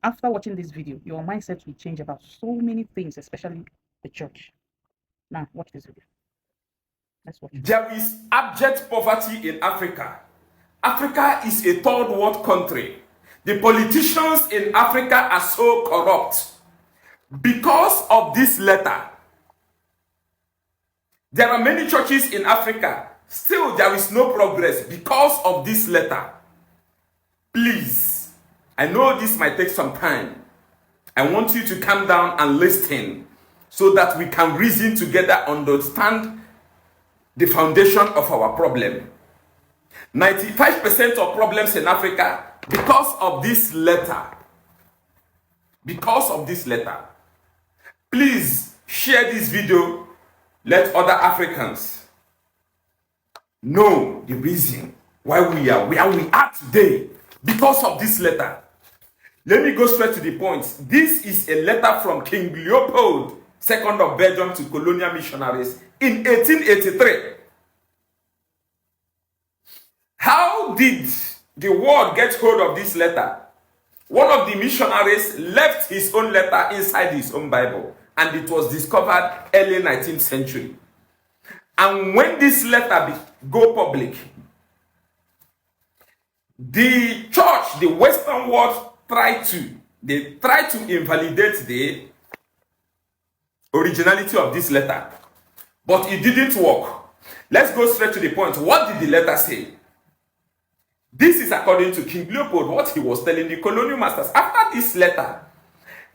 After watching this video, your mindset will change about so many things, especially the church. Now, watch this video. Let's watch. There is abject poverty in Africa. Africa is a third world country. The politicians in Africa are so corrupt. Because of this letter, there are many churches in Africa. Still, there is no progress because of this letter. Please, I know this might take some time. I want you to calm down and listen so that we can reason together, understand the foundation of our problem. 95% of problems in Africa because of this letter. Because of this letter. Please share this video. Let other Africans know the reason why we are where we are today because of this letter. Let me go straight to the point. This is a letter from King Leopold II of Belgium to colonial missionaries in 1883. How did the world get hold of this letter? One of the missionaries left his own letter inside his own Bible, and it was discovered early 19th century. And when this letter go public, the church, the Western world, tried to invalidate the originality of this letter, but it didn't work. Let's go straight to the point. What did the letter say? This is according to King Leopold, what he was telling the colonial masters. After this letter,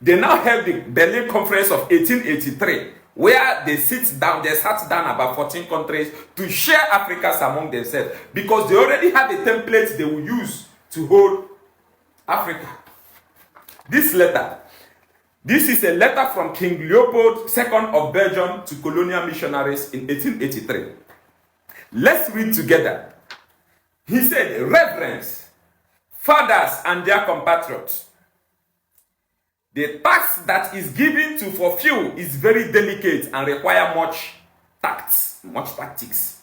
they now held the Berlin Conference of 1883, where they sat down about 14 countries to share Africans among themselves, because they already had a template they will use to hold Africa. This is a letter from King Leopold II of Belgium to colonial missionaries in 1883. Let's read together. He said, reverends, fathers, and their compatriots, the tax that is given to for few is very delicate and require much tactics.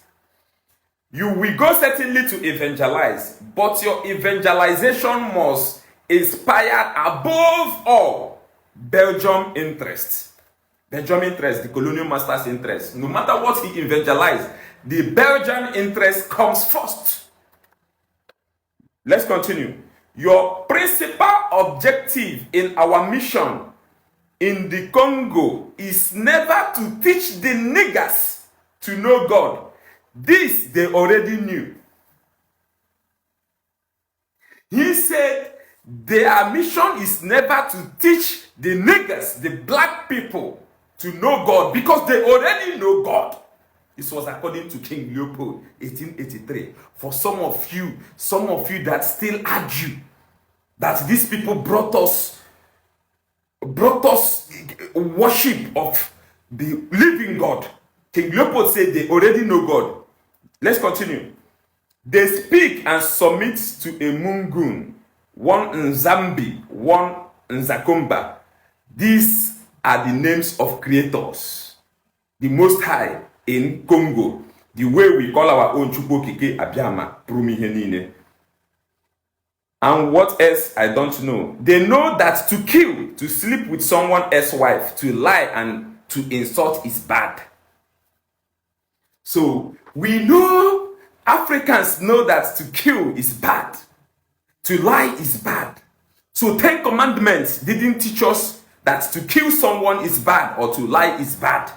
You will go certainly to evangelize, but your evangelization must inspire above all Belgium interests. Belgium interest, the colonial master's interest. No matter what he evangelized, the Belgian interest comes first. Let's continue. Your principal objective in our mission in the Congo is never to teach the niggers to know God. This they already knew. He said their mission is never to teach the niggers, the black people, to know God, because they already know God. This was according to King Leopold, 1883. For some of you that still argue that these people brought us worship of the living God, King Leopold said they already know God. Let's continue. They speak and submit to a Mungun, one Nzambi, one Nzakomba. These are the names of creators, the Most High in Congo, the way we call our own Chukwu Abiama, Prumihenine. And what else? I don't know. They know that to kill, to sleep with someone else's wife, to lie and to insult is bad. So we know, Africans know that to kill is bad, to lie is bad. So 10 commandments didn't teach us that to kill someone is bad or to lie is bad.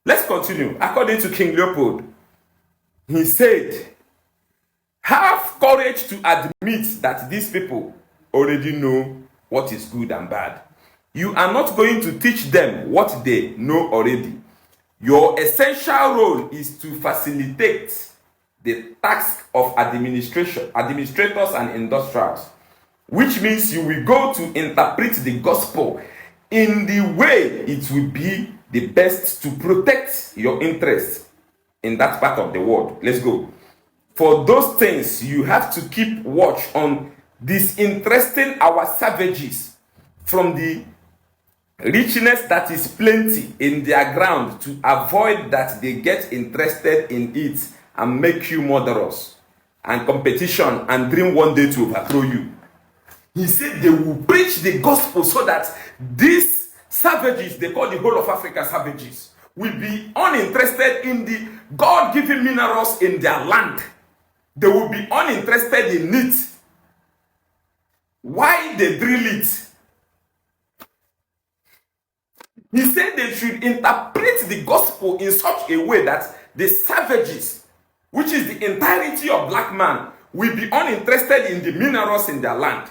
Let's continue. According to King Leopold, he said, have courage to admit that these people already know what is good and bad. You are not going to teach them what they know already. Your essential role is to facilitate the task of administrators and industrials, which means you will go to interpret the gospel in the way it will be the best to protect your interests in that part of the world. Let's go. For those things, you have to keep watch on disinteresting our savages from the richness that is plenty in their ground, to avoid that they get interested in it and make you murderous and competition and dream one day to overthrow you. He said they will preach the gospel so that these savages, they call the whole of Africa savages, will be uninterested in the God-given minerals in their land. They will be uninterested in it. Why they drill it? He said they should interpret the gospel in such a way that the savages, which is the entirety of black man, will be uninterested in the minerals in their land,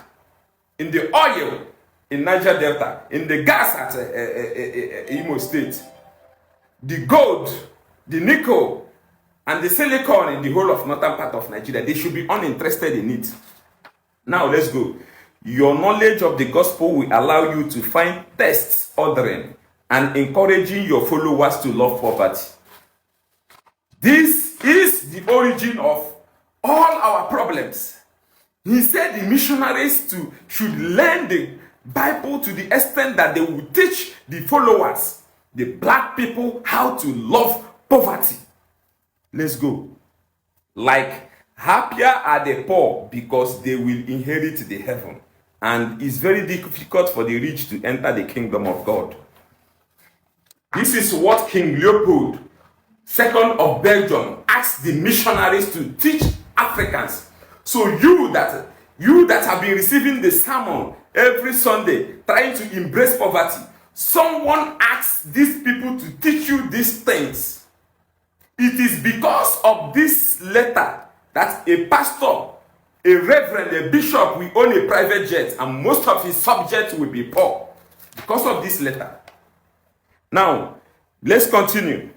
in the oil in Niger Delta, in the gas at Imo State, the gold, the nickel, and the silicon in the whole of northern part of Nigeria. They should be uninterested in it. Now let's go. Your knowledge of the gospel will allow you to find tests ordering and encouraging your followers to love poverty. This is the origin of all our problems. He said the missionaries should learn the Bible to the extent that they will teach the followers, the black people, how to love poverty. Let's go. Like, happier are the poor because they will inherit the heaven. And it's very difficult for the rich to enter the kingdom of God. This is what King Leopold II of Belgium asked the missionaries to teach Africans. So you that have been receiving the sermon every Sunday, trying to embrace poverty, someone asked these people to teach you these things. It is because of this letter that a pastor, a reverend, a bishop will own a private jet and most of his subjects will be poor. Because of this letter. Now, let's continue.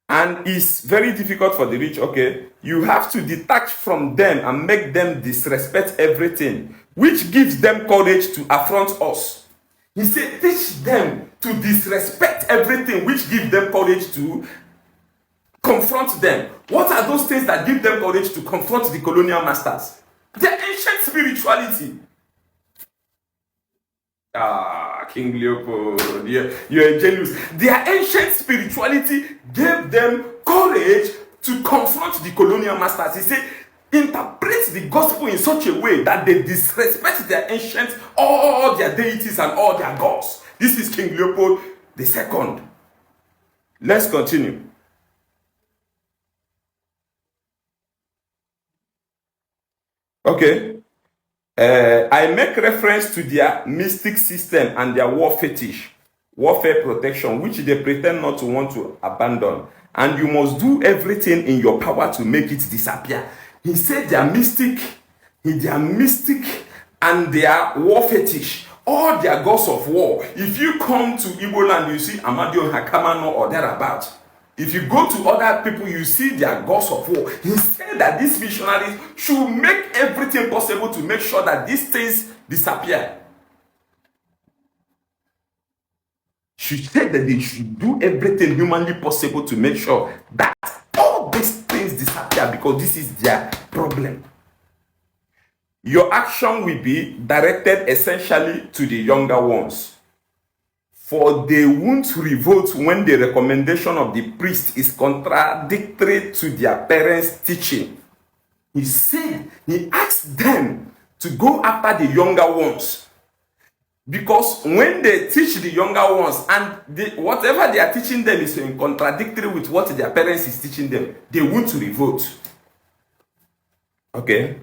And it's very difficult for the rich, okay? You have to detach from them and make them disrespect everything, which gives them courage to affront us. He said, teach them to disrespect everything, which gives them courage to confront them. What are those things that give them courage to confront the colonial masters? Their ancient spirituality. King Leopold, you're ingenious. Their ancient spirituality gave them courage to confront the colonial masters. He said, interpret the gospel in such a way that they disrespect their ancient, all their deities and all their gods. This is King Leopold II. Let's continue. Okay. I make reference to their mystic system and their warfare protection, which they pretend not to want to abandon. And you must do everything in your power to make it disappear. He said they are mystic, and their war fetish, all their gods of war. If you come to Igbo land, you see Amadio Hakamano or thereabout. If you go to other people, you see their gods of war. He said that these missionaries should make everything possible to make sure that these things disappear. She said that they should do everything humanly possible to make sure that all these things disappear because this is their problem. Your action will be directed essentially to the younger ones, for they won't revolt when the recommendation of the priest is contradictory to their parents' teaching. He said, he asked them to go after the younger ones. Because when they teach the younger ones and whatever they are teaching them is contradictory with what their parents is teaching them, they won't revolt. Okay?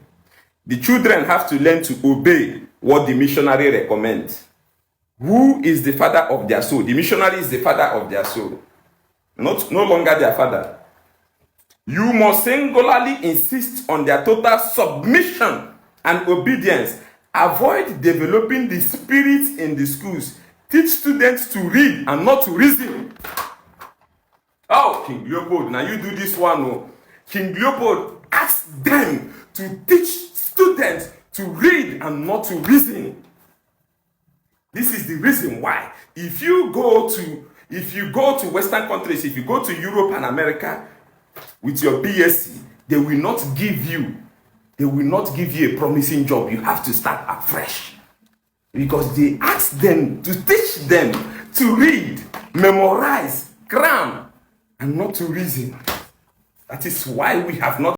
The children have to learn to obey what the missionary recommends. Who is the father of their soul? The missionary is the father of their soul. No longer their father. You must singularly insist on their total submission and obedience. Avoid developing the spirit in the schools. Teach students to read and not to reason. Oh, King Leopold, now you do this one. Oh. King Leopold asked them to teach students to read and not to reason. This is the reason why. If you go to Western countries, if you go to Europe and America with your BSc, they will not give you a promising job. You have to start afresh. Because they ask them to teach them to read, memorize, cram, and not to reason. That is why we have not